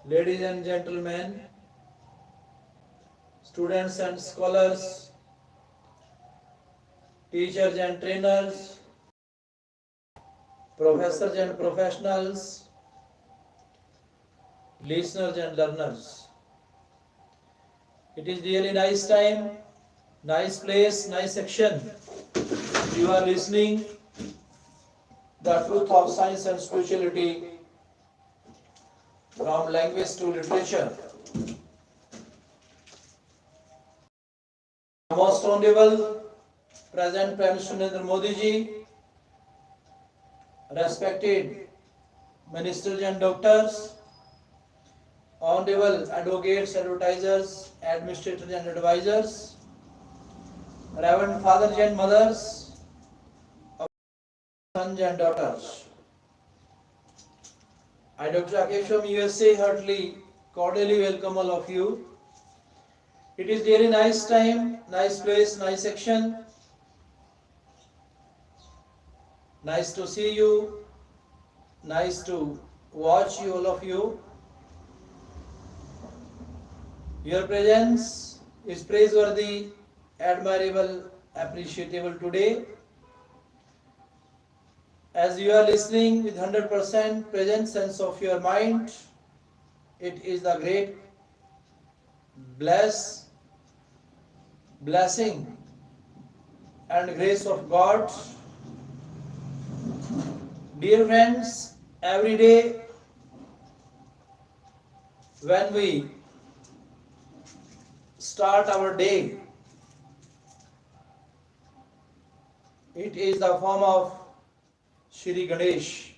Ladies and gentlemen, students and scholars, teachers and trainers, professors and professionals, listeners and learners. It is really nice time, nice place, nice section. You are listening the truth of science and spirituality from language to literature. Most Honorable President Prime Minister Narendra Modi ji, respected ministers and doctors, honorable advocates, advertisers, administrators and advisors, reverend fathers and mothers, sons and daughters. I, Dr.RK from USA, heartily, cordially welcome all of you. It is really nice time, nice place, nice section. Nice to see you. Nice to watch you, all of you. Your presence is praiseworthy, admirable, appreciable today. As you are listening with 100% present sense of your mind, it is the great blessing and grace of God. Dear friends, every day when we start our day, it is the form of Shri Ganesh.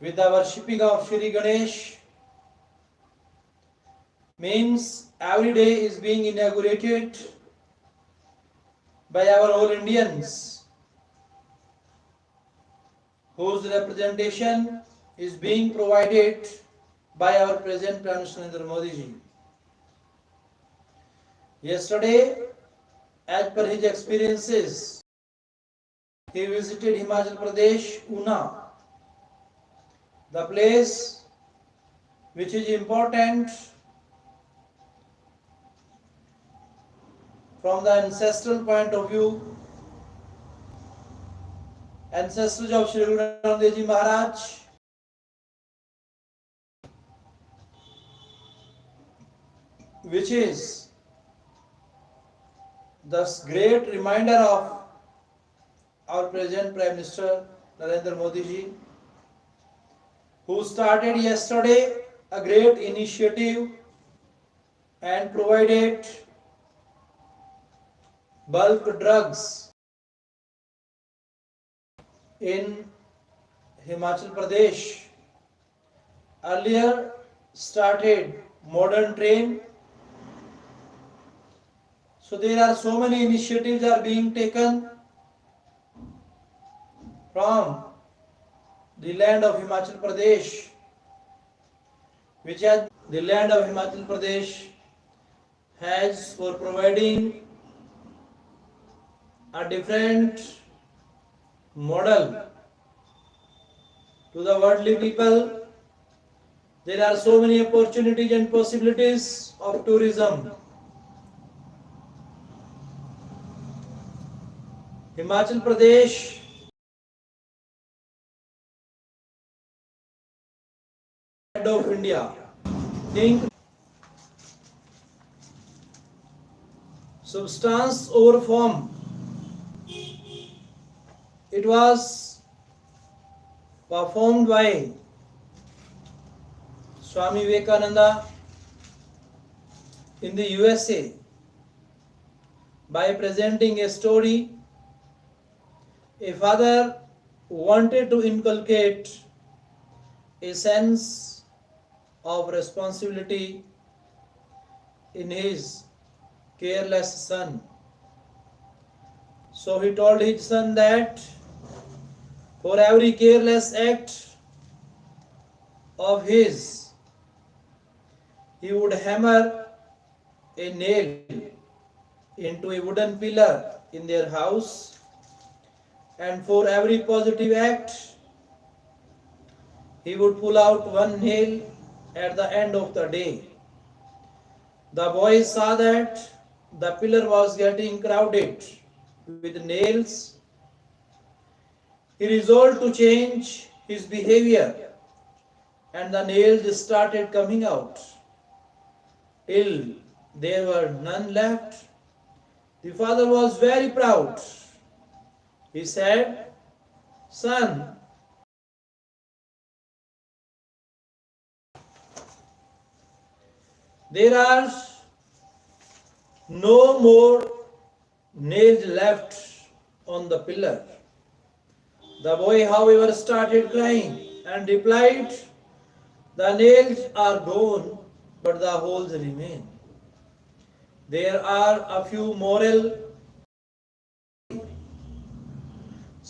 With the worshipping of Shri Ganesh means every day is being inaugurated by our all Indians, whose representation is being provided by our President Prime Minister Narendra Modi ji. Yesterday, as per his experiences, he visited Himachal Pradesh, Una, the place which is important from the ancestral point of view. Ancestors of Sri Guru Nanak Dev Ji Maharaj, which is the great reminder of our present Prime Minister Narendra Modi ji, who started yesterday a great initiative and provided bulk drugs in Himachal Pradesh. Earlier started modern train. So there are so many initiatives are being taken from the land of Himachal Pradesh, which has the land of Himachal Pradesh has for providing a different model to the worldly people. There are so many opportunities and possibilities of tourism. Himachal Pradesh of India. Think substance over form. It was performed by Swami Vivekananda in the USA by presenting a story. A father wanted to inculcate a sense of responsibility in his careless son. So he told his son that for every careless act of his, he would hammer a nail into a wooden pillar in their house, and for every positive act, He would pull out one nail at the end of the day. The boy saw that the pillar was getting crowded with nails. He resolved to change his behavior, and the nails started coming out till there were none left. The father was very proud. He said, "Son, there are no more nails left on the pillar." The boy, however, started crying and replied, "The nails are gone, but the holes remain. There are a few moral.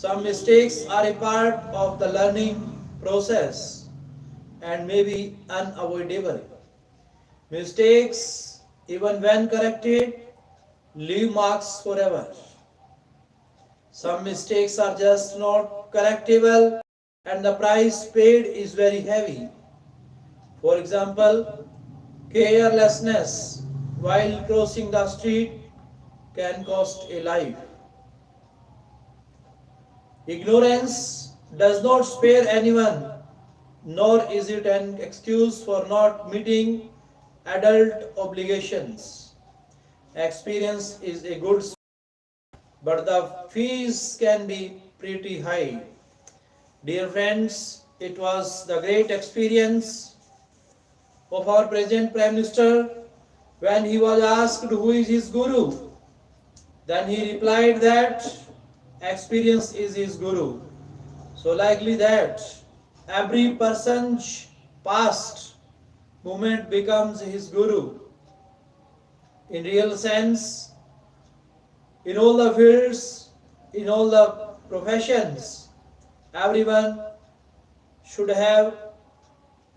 Some mistakes are a part of the learning process and may be unavoidable. Mistakes, even when corrected, leave marks forever. Some mistakes are just not correctable and the price paid is very heavy. For example, carelessness while crossing the street can cost a life. Ignorance does not spare anyone, nor is it an excuse for not meeting adult obligations. Experience is a good, but the fees can be pretty high. Dear friends, it was the great experience of our present Prime Minister when he was asked who is his guru. Then he replied that experience is his guru. So likely that every person's past moment becomes his guru. In real sense, in all the fields, in all the professions, everyone should have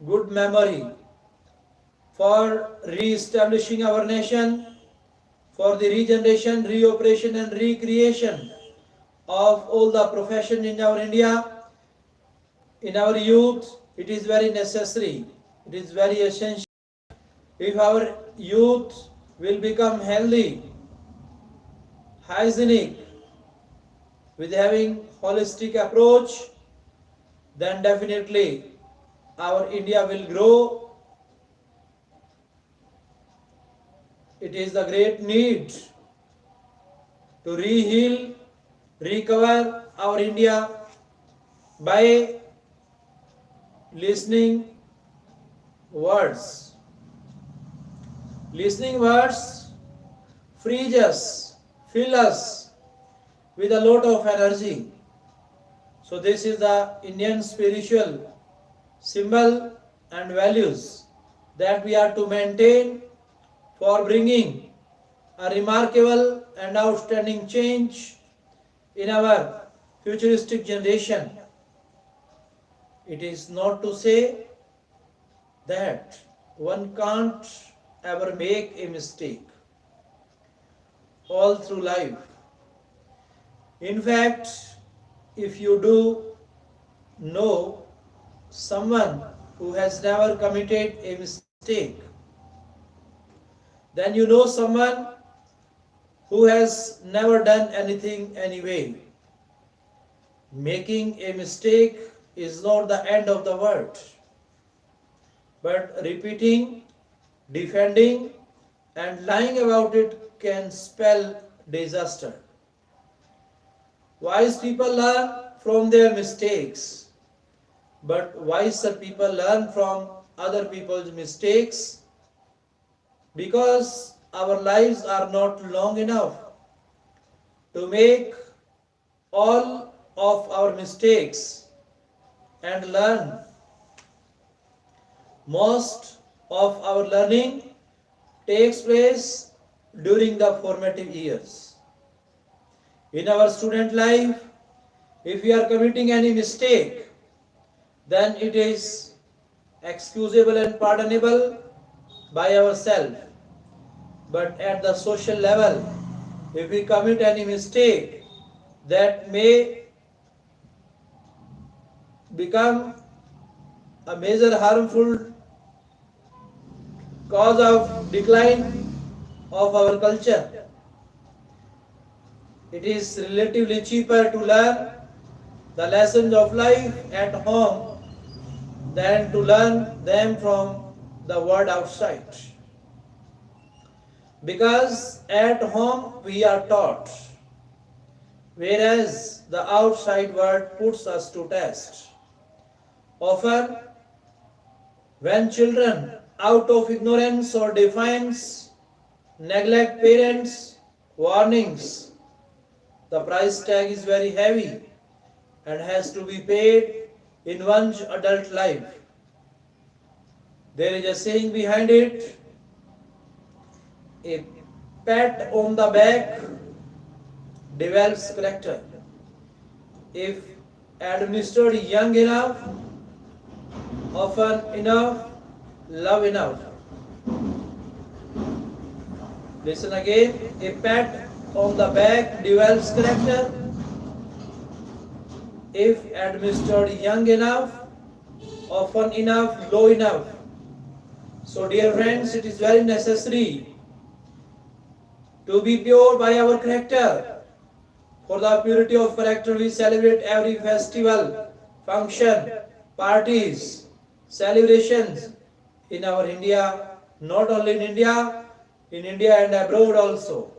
good memory for re-establishing our nation, for the regeneration, reoperation and recreation of all the professions in our India. In our youth, it is very necessary, it is very essential. If our youth will become healthy, hygienic, with having holistic approach, then definitely our India will grow. It is the great need to re-heal, recover our India by listening words. Listening words frees us, fill us with a lot of energy. So this is the Indian spiritual symbol and values that we are to maintain for bringing a remarkable and outstanding change in our futuristic generation. It is not to say that one can't ever make a mistake all through life. In fact, if you do know someone who has never committed a mistake, then you know someone who has never done anything anyway. Making a mistake is not the end of the world, but repeating, defending, and lying about it can spell disaster. Wise people learn from their mistakes, but wiser people learn from other people's mistakes because our lives are not long enough to make all of our mistakes and learn. Most of our learning takes place during the formative years. In our student life, if we are committing any mistake, then it is excusable and pardonable by ourselves. But at the social level, if we commit any mistake that may become a major harmful cause of decline of our culture. It is relatively cheaper to learn the lessons of life at home than to learn them from the world outside. Because at home we are taught, whereas the outside world puts us to test. Often, when children, out of ignorance or defiance, neglect parents' warnings, the price tag is very heavy and has to be paid in one's adult life. There is a saying behind it: a pat on the back develops character. If administered young enough, often enough, love enough. Listen again. A pat on the back develops character. If administered young enough, often enough, low enough. So dear friends, it is very necessary to be pure by our character. For the purity of character, we celebrate every festival, function, parties, celebrations in our India, not only in India and abroad also.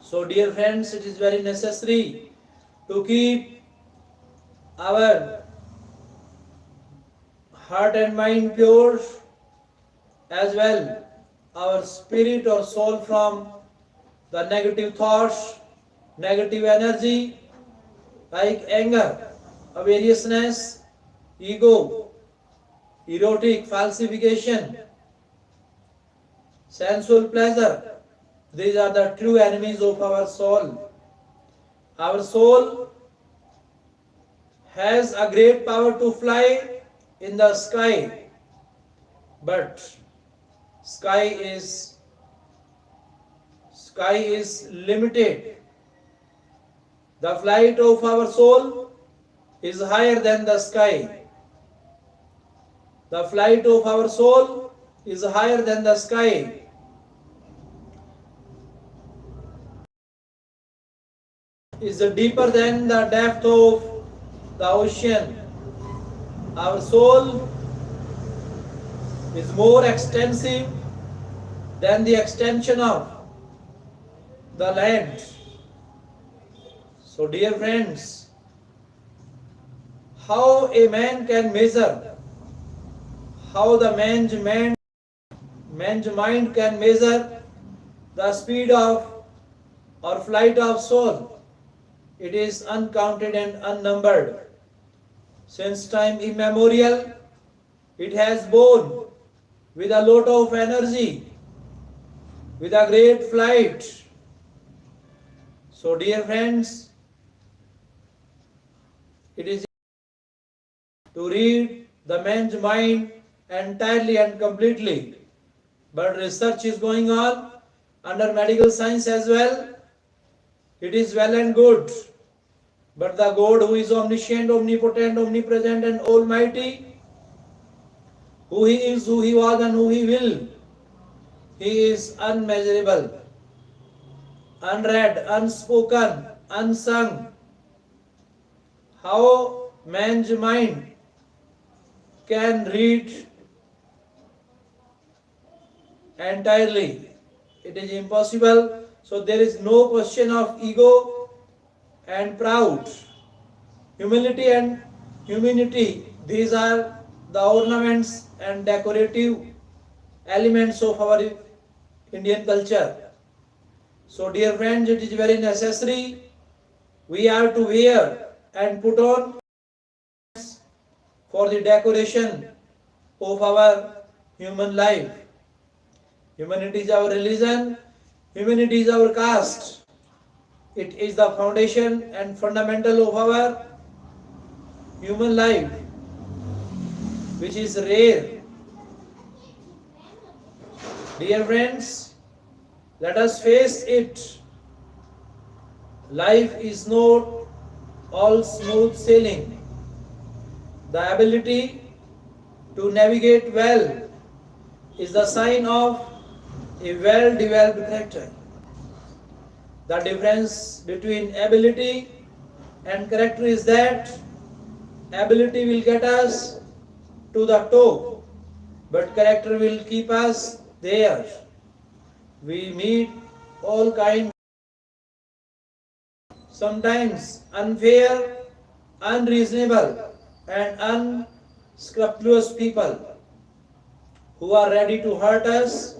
So dear friends, it is very necessary to keep our heart and mind pure, as well our spirit or soul from the negative thoughts, negative energy like anger, avariciousness, ego, erotic, falsification, sensual pleasure. These are the true enemies of our soul. Our soul has a great power to fly in the sky, but sky is limited. The flight of our soul is higher than the sky. The flight of our soul is higher than the sky. Is deeper than the depth of the ocean. Our soul is more extensive than the extension of the land. So dear friends, how a man can measure, how the man's mind can measure the speed of or flight of soul. It is uncounted and unnumbered. Since time immemorial, it has borne with a lot of energy, with a great flight. So dear friends, it is to read the man's mind entirely and completely. But research is going on under medical science as well. It is well and good. But the God who is omniscient, omnipotent, omnipresent and almighty, who he is, who he was and who he will, he is unmeasurable, unread, unspoken, unsung. How man's mind can read entirely? It is impossible. So there is no question of ego and proud. Humility and humanity, these are the ornaments and decorative elements of our Indian culture. So dear friends, it is very necessary we are to wear and put on for the decoration of our human life. Humanity is our religion, humanity is our caste. It is the foundation and fundamental of our human life, which is rare. Dear friends, let us face it. Life is not all smooth sailing. The ability to navigate well is the sign of a well-developed character. The difference between ability and character is that ability will get us to the top, but character will keep us there. We meet all kinds, sometimes unfair, unreasonable, and unscrupulous people who are ready to hurt us.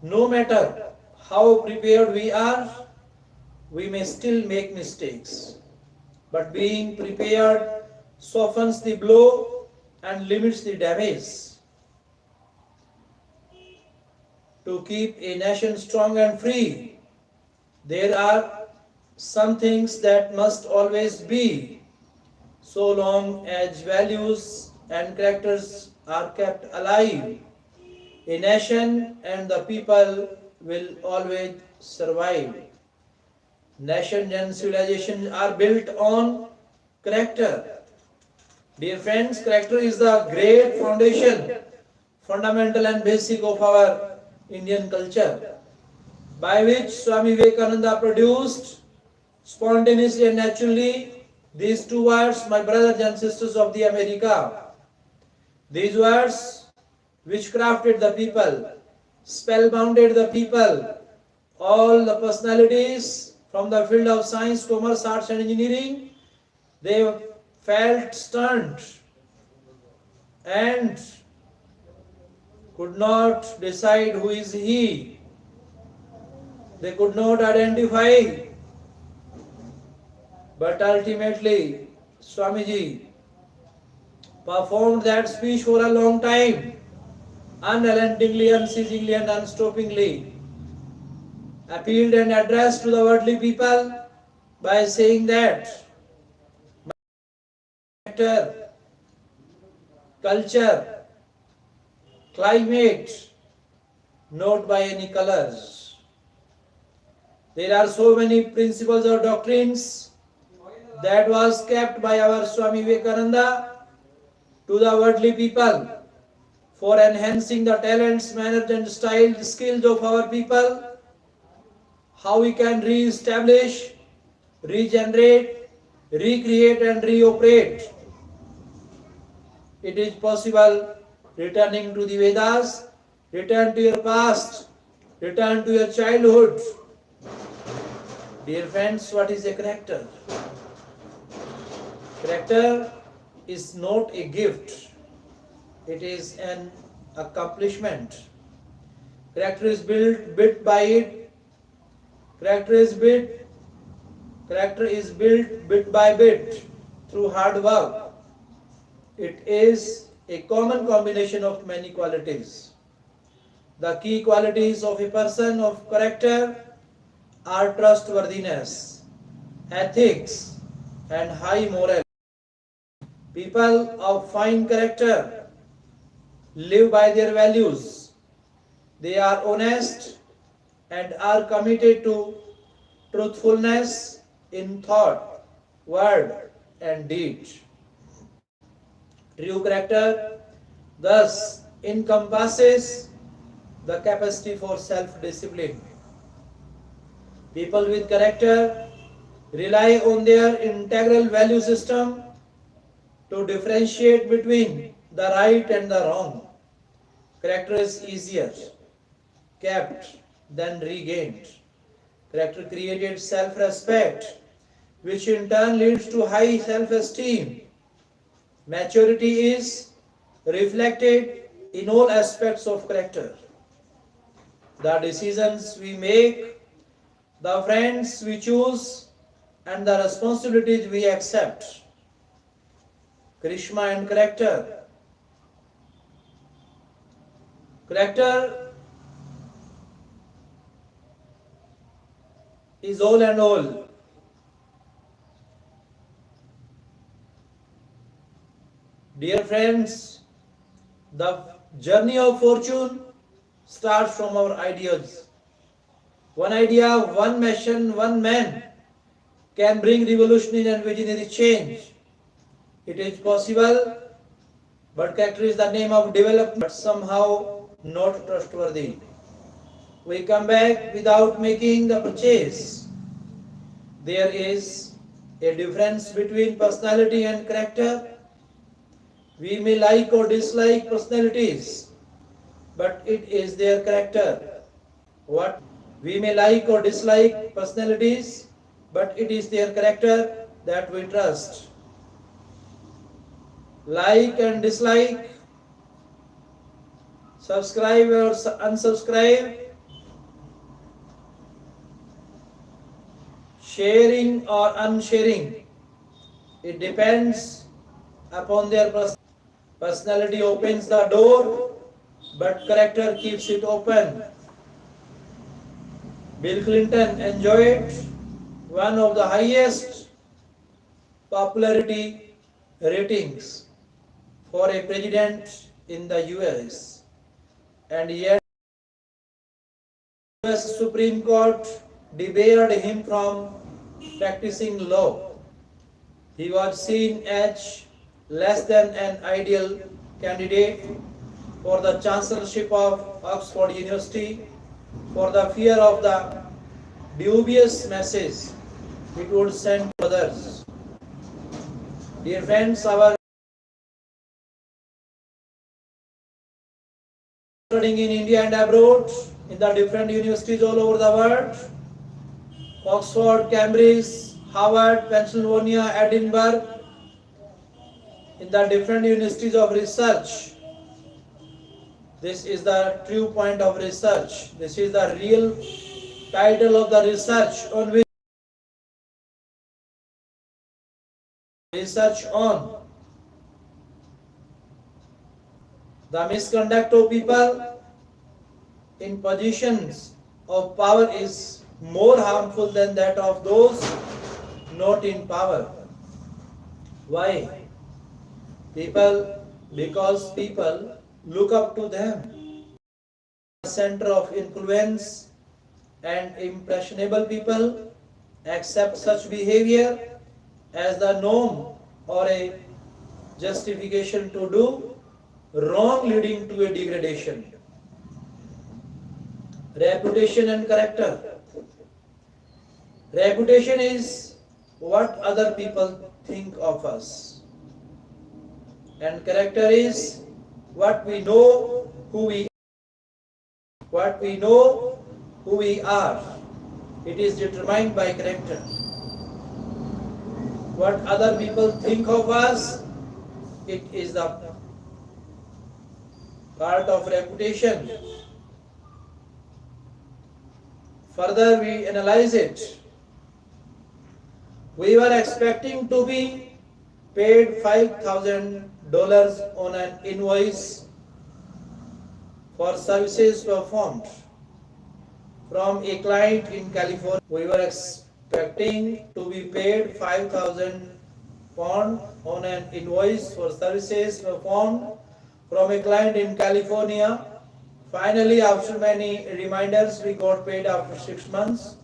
No matter how prepared we are, we may still make mistakes. But being prepared softens the blow and limits the damage. To keep a nation strong and free, there are some things that must always be, so long as values and characters are kept alive. A nation and the people will always survive. Nations and civilizations are built on character. Dear friends, character is the great foundation, fundamental and basic of our Indian culture, by which Swami Vivekananda produced spontaneously and naturally these two words, my brothers and sisters of the America. These words which crafted the people, spellbounded the people, all the personalities from the field of science, commerce, arts and engineering, they felt stunned and could not decide who is he. They could not identify, but ultimately Swamiji performed that speech for a long time, unrelentingly, unceasingly and unstoppingly, appealed and addressed to the worldly people by saying that character, culture, climate, not by any colors. There are so many principles or doctrines that was kept by our Swami Vivekananda to the worldly people for enhancing the talents, manners and style, skills of our people, how we can re-establish, regenerate, recreate and reoperate. It is possible returning to the Vedas, return to your past, return to your childhood. Dear friends, what is a character? Character is not a gift, it is an accomplishment. Character is built bit by bit. Character is built bit by bit through hard work. It is a common combination of many qualities. The key qualities of a person of character are trustworthiness, ethics, and high morale. People of fine character live by their values. They are honest and are committed to truthfulness in thought, word, and deed. True character thus encompasses the capacity for self-discipline. People with character rely on their integral value system to differentiate between the right and the wrong. Character is easier kept than regained. Character created self-respect, which in turn leads to high self-esteem. Maturity is reflected in all aspects of character. The decisions we make, the friends we choose, and the responsibilities we accept. Charisma and character. Character is all and all. Dear friends, the journey of fortune starts from our ideas. One idea, one mission, one man can bring revolutionary and visionary change. It is possible But character is the name of development, but somehow not trustworthy. We come back without making the purchase. There is a difference between personality and character. We may like or dislike personalities, but it is their character. What we may like or dislike personalities, but it is their character that we trust. Like and dislike, subscribe or unsubscribe, sharing or unsharing. It depends upon their personality opens the door, but character keeps it open. Bill Clinton enjoyed one of the highest popularity ratings for a president in the US, and yet the US Supreme Court debarred him from practicing law. He was seen as less than an ideal candidate for the chancellorship of Oxford University for the fear of the dubious message it would send to others. Dear friends, our studying in India and abroad, in the different universities all over the world, Oxford, Cambridge, Harvard, Pennsylvania, Edinburgh, in the different universities of research. This is the true point of research. This is the real title of the research on which research on the misconduct of people in positions of power is more harmful than that of those not in power. Why? Because people look up to them. Center of influence, and impressionable people accept such behavior as the norm or a justification to do wrong, leading to a degradation. Reputation and character. Reputation is what other people think of us, and character is what we know who we are. It is determined by character. What other people think of us, it is the part of reputation. Further, we analyze it. We were expecting to be paid $5,000 on an invoice for services performed from a client in California. We were expecting to be paid £5,000 on an invoice for services performed from a client in California. Finally, after many reminders, we got paid after 6 months.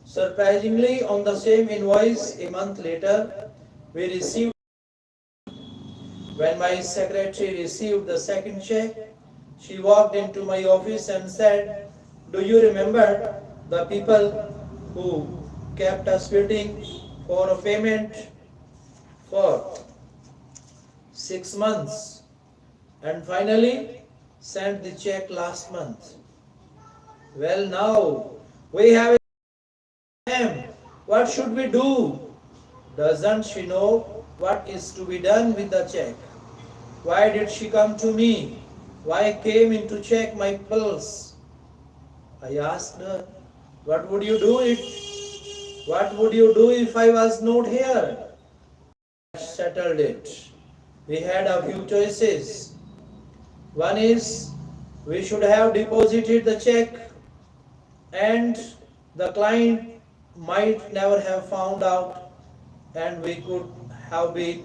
Surprisingly, on the same invoice, a month later, we received. When my secretary received the second check, she walked into my office and said, "Do you remember the people who kept us waiting for a payment for 6 months and finally sent the check last month? Well, now we have him. What should we do? Doesn't she know what is to be done with the check? Why did she come to me? Why came in to check my pulse?" I asked her, "What would you do if I was not here?" Settled it. We had a few choices. One is we should have deposited the check and the client might never have found out and we could have been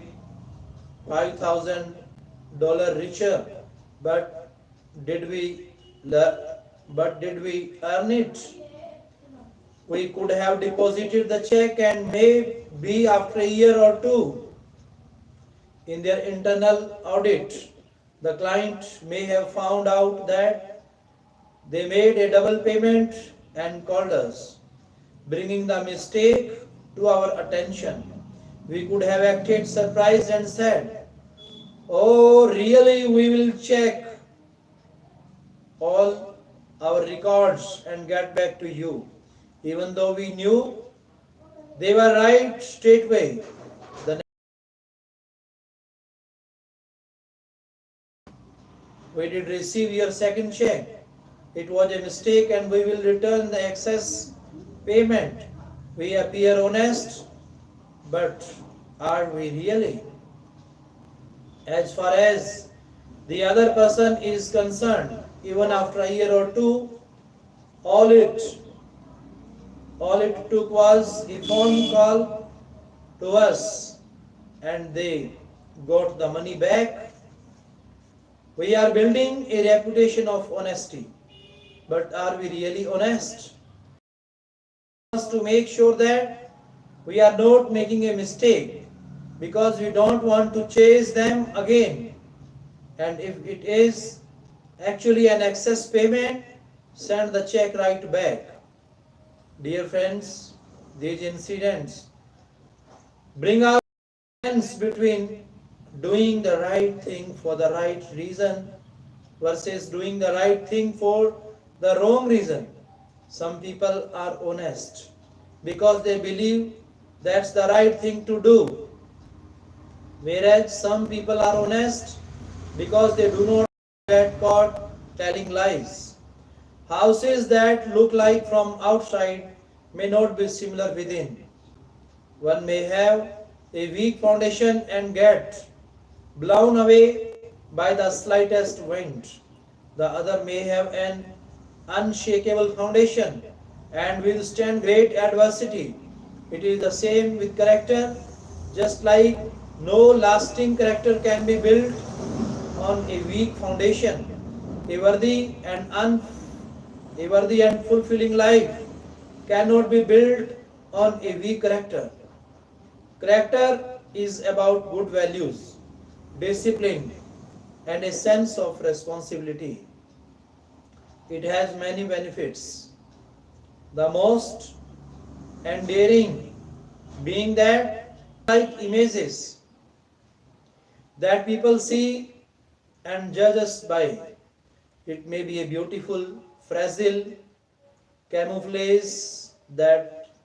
$5,000 richer. But did we earn it? We could have deposited the check and maybe after a year or two in their internal audit, The client may have found out that they made a double payment and called us, bringing the mistake to our attention. We could have acted surprised and said, "Oh, really? We will check all our records and get back to you." Even though we knew they were right straightway. The We did receive your second check. It was a mistake and we will return the excess payment. We appear honest, but are we really? As far as the other person is concerned, even after a year or two, all it all it took was a phone call to us and they got the money back. We are building a reputation of honesty, but are we really honest? To make sure that we are not making a mistake because we don't want to chase them again. And if it is actually an excess payment, send the check right back. Dear friends, these incidents bring out the difference between doing the right thing for the right reason versus doing the right thing for the wrong reason. Some people are honest because they believe that's the right thing to do, whereas some people are honest because they do not get caught telling lies. Houses that look like from outside may not be similar within. One may have a weak foundation and get blown away by the slightest wind. The other may have an unshakable foundation and withstand great adversity. It is the same with character, just like no lasting character can be built on a weak foundation. A worthy and fulfilling life cannot be built on a weak character. Character is about good values, discipline, and a sense of responsibility. It has many benefits. The most endearing being that like images that people see and judge us by. It may be a beautiful, fragile camouflage that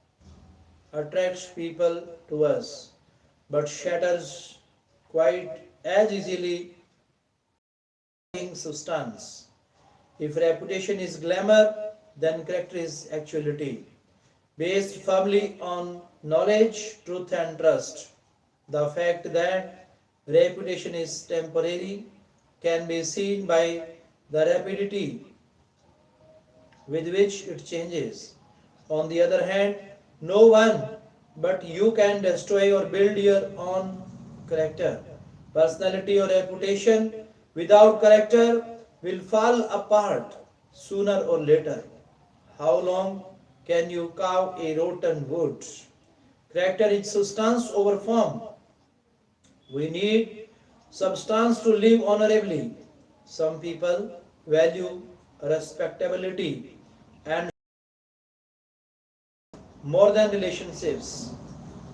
attracts people to us, but shatters quite as easily in substance. If reputation is glamour, then character is actuality, based firmly on knowledge, truth, and trust. The fact that reputation is temporary can be seen by the rapidity with which it changes. On the other hand, no one but you can destroy or build your own character. Personality or reputation without character will fall apart sooner or later. How long can you carve a rotten wood? Character is substance over form. We need substance to live honorably. Some people value respectability and more than relationships.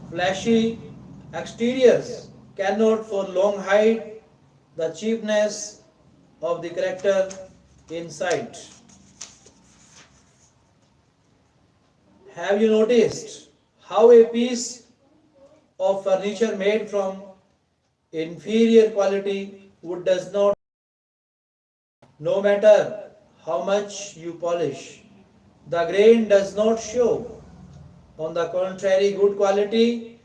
Flashy exteriors cannot for long hide the cheapness of the character inside. Have you noticed how a piece of furniture made from inferior quality wood does not, no matter how much you polish, the grain does not show? On the contrary, good quality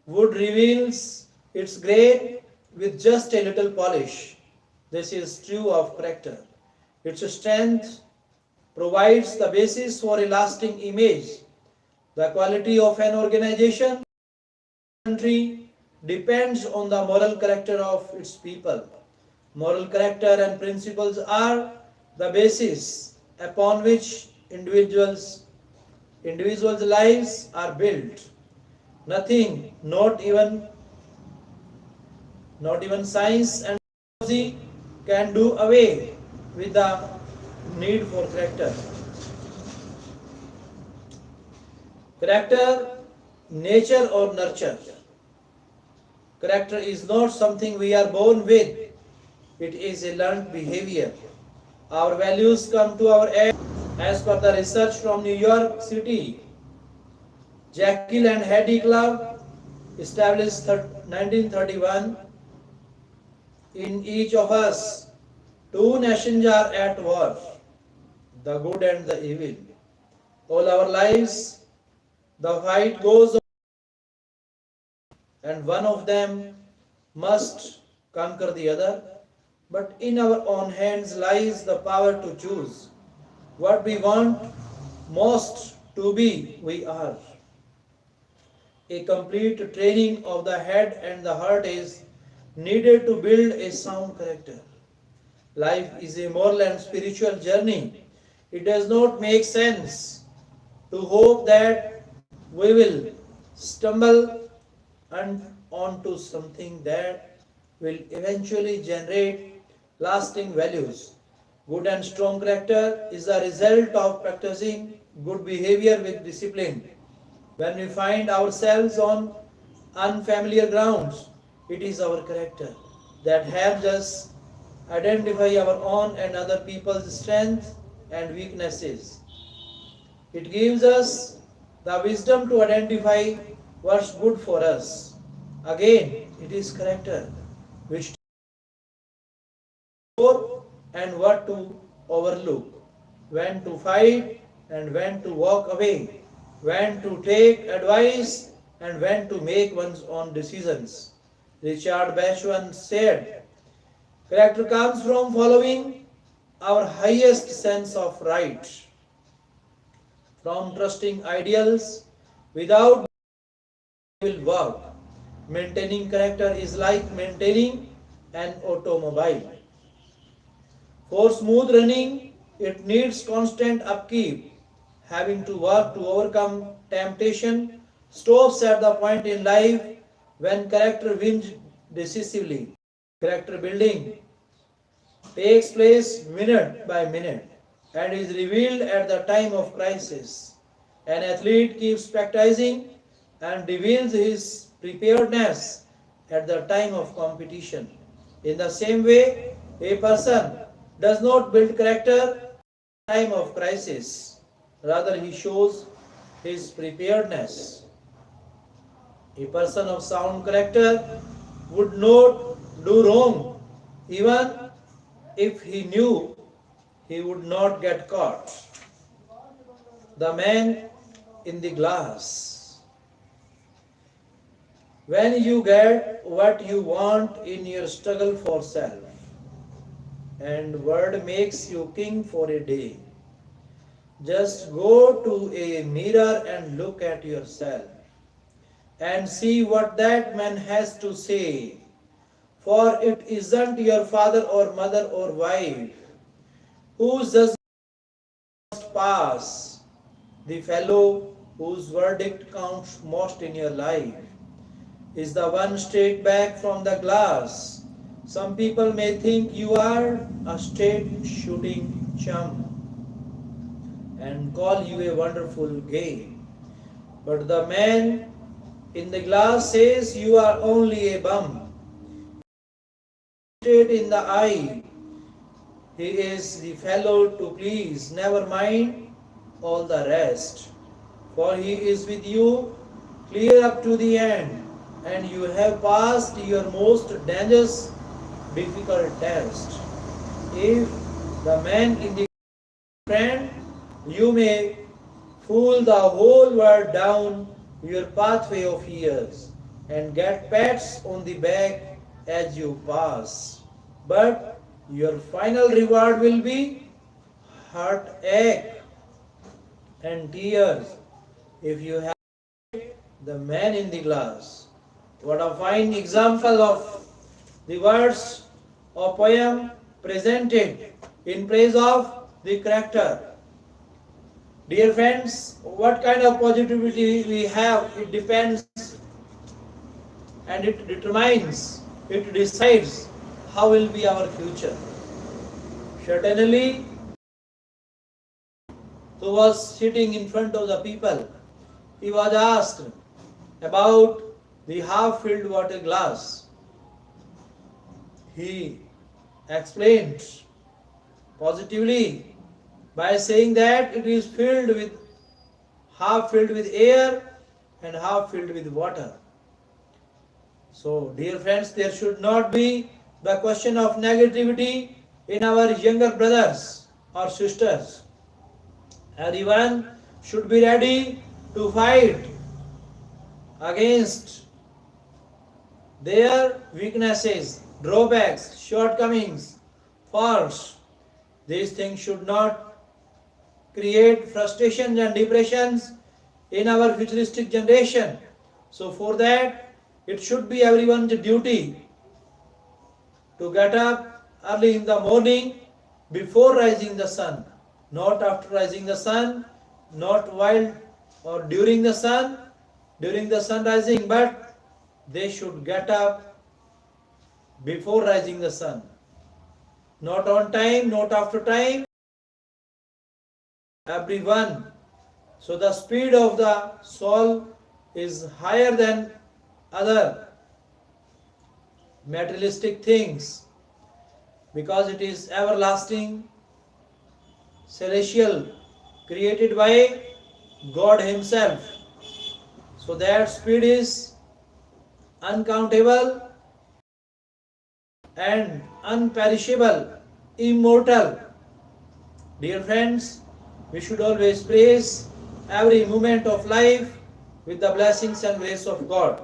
wood reveals its grain with just a little polish. This is true of character. Its strength provides the basis for a lasting image. The quality of an organization, country, depends on the moral character of its people. Moral character and principles are the basis upon which individuals' lives are built. Nothing, not even science and technology can do away with the need for character. Character, nature or nurture. Character is not something we are born with, it is a learned behavior. Our values come to our aid. As per the research from New York City, Jekyll and Hyde Club, established 1931, in each of us, two nations are at war, the good and the evil. All our lives, the fight goes on, and one of them must conquer the other. But in our own hands lies the power to choose what we want most to be, we are. A complete training of the head and the heart is needed to build a sound character. Life is a moral and spiritual journey. It does not make sense to hope that we will stumble onto something that will eventually generate lasting values. Good and strong character is a result of practicing good behavior with discipline. When we find ourselves on unfamiliar grounds, it is our character that helps us identify our own and other people's strengths and weaknesses. It gives us the wisdom to identify what's good for us. Again, it is character which for and what to overlook, when to fight and when to walk away, when to take advice and when to make one's own decisions. Richard Bachman said, character comes from following our highest sense of right, from trusting ideals without will work. Maintaining character is like maintaining an automobile. For smooth running, it needs constant upkeep. Having to work to overcome temptation stops at the point in life when character wins decisively. Character building takes place minute by minute and is revealed at the time of crisis. An athlete keeps practicing and reveals his preparedness at the time of competition. In the same way, a person does not build character at the time of crisis. Rather, he shows his preparedness. A person of sound character would not do wrong, even if he knew he would not get caught. The man in the glass. When you get what you want in your struggle for self, and word makes you king for a day, just go to a mirror and look at yourself and see what that man has to say. For it isn't your father or mother or wife whose judgment must pass, the fellow whose verdict counts most in your life is the one straight back from the glass. Some people may think you are a straight shooting chum and call you a wonderful game. But the man in the glass says you are only a bum. Straight in the eye, he is the fellow to please, never mind all the rest. For he is with you clear up to the end, and you have passed your most dangerous, difficult test. If the man in the friend, you may fool the whole world down your pathway of years and get pats on the back as you pass. But your final reward will be heartache and tears if you have the man in the glass. What a fine example of the words of poem presented in praise of the character. Dear friends, what kind of positivity we have, it depends and it determines, it decides how will be our future? Certainly, who was sitting in front of the people, he was asked about the half-filled water glass. He explained positively by saying that it is half filled with air and half filled with water. So, dear friends, there should not be the question of negativity in our younger brothers or sisters. Everyone should be ready to fight against their weaknesses, drawbacks, shortcomings, faults. These things should not create frustrations and depressions in our futuristic generation. So for that, it should be everyone's duty to get up early in the morning before rising the sun, not after rising the sun, not while or during the sun rising, but they should get up before rising the sun. Not on time, not after time, everyone. So the speed of the soul is higher than other materialistic things because it is everlasting, celestial, created by God Himself. So that speed is uncountable and unperishable, immortal. Dear friends, we should always praise every moment of life with the blessings and grace of God.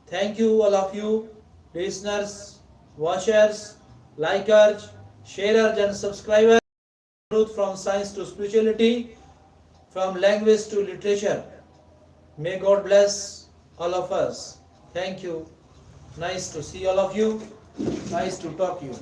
Thank you, all of you, listeners, watchers, likers, sharers, and subscribers. Truth from science to spirituality, from language to literature. May God bless all of us. Thank you. Nice to see all of you. Nice to talk to you.